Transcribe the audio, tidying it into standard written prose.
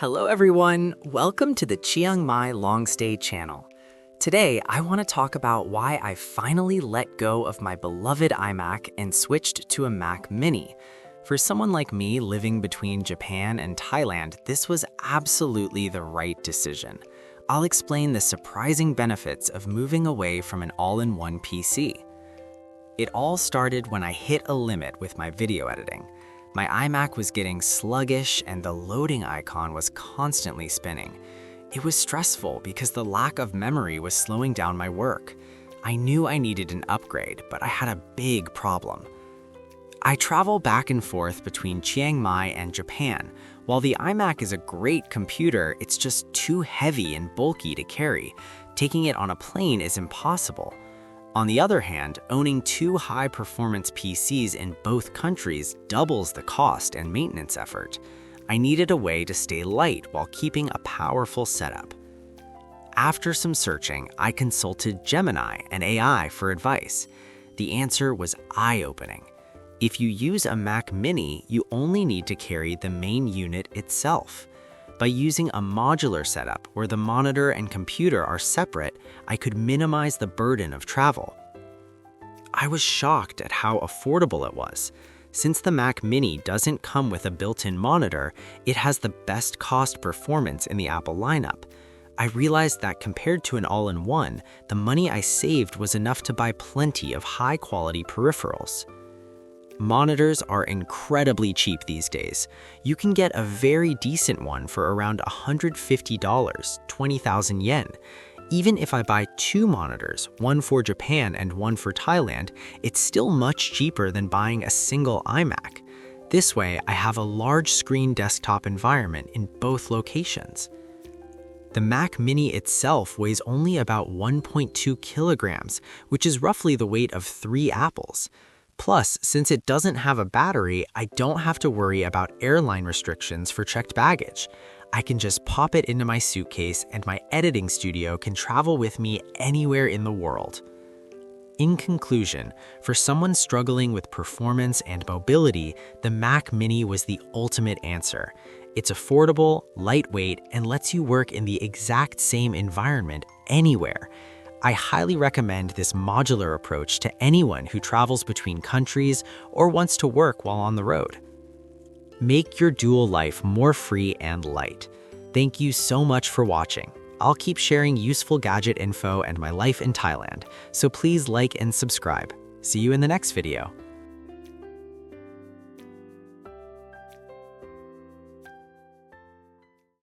Hello everyone, welcome to the Chiang Mai Long Stay channel. Today, I want to talk about why I finally let go of my beloved iMac and switched to a Mac Mini. For someone like me living between Japan and Thailand, this was absolutely the right decision. I'll explain the surprising benefits of moving away from an all-in-one PC. It all started when I hit a limit with my video editing. My iMac was getting sluggish and the loading icon was constantly spinning. It was stressful because the lack of memory was slowing down my work. I knew I needed an upgrade, but I had a big problem. I travel back and forth between Chiang Mai and Japan. While the iMac is a great computer, it's just too heavy and bulky to carry. Taking it on a plane is impossible. On the other hand, owning two high-performance PCs in both countries doubles the cost and maintenance effort. I needed a way to stay light while keeping a powerful setup. After some searching, I consulted Gemini, an AI, for advice. The answer was eye-opening. If you use a Mac Mini, you only need to carry the main unit itself. By using a modular setup where the monitor and computer are separate, I could minimize the burden of travel. I was shocked at how affordable it was. Since the Mac Mini doesn't come with a built-in monitor, it has the best cost performance in the Apple lineup. I realized that compared to an all-in-one, the money I saved was enough to buy plenty of high-quality peripherals. Monitors are incredibly cheap these days. You can get a very decent one for around $150, 20,000 yen. Even if I buy two monitors, one for Japan and one for Thailand, it's still much cheaper than buying a single iMac. This way, I have a large screen desktop environment in both locations. The Mac Mini itself weighs only about 1.2 kilograms, which is roughly the weight of 3 apples. Plus, since it doesn't have a battery, I don't have to worry about airline restrictions for checked baggage. I can just pop it into my suitcase and my editing studio can travel with me anywhere in the world. In conclusion, for someone struggling with performance and mobility, the Mac Mini was the ultimate answer. It's affordable, lightweight, and lets you work in the exact same environment anywhere. I highly recommend this modular approach to anyone who travels between countries or wants to work while on the road. Make your dual life more free and light. Thank you so much for watching. I'll keep sharing useful gadget info and my life in Thailand, so please like and subscribe. See you in the next video.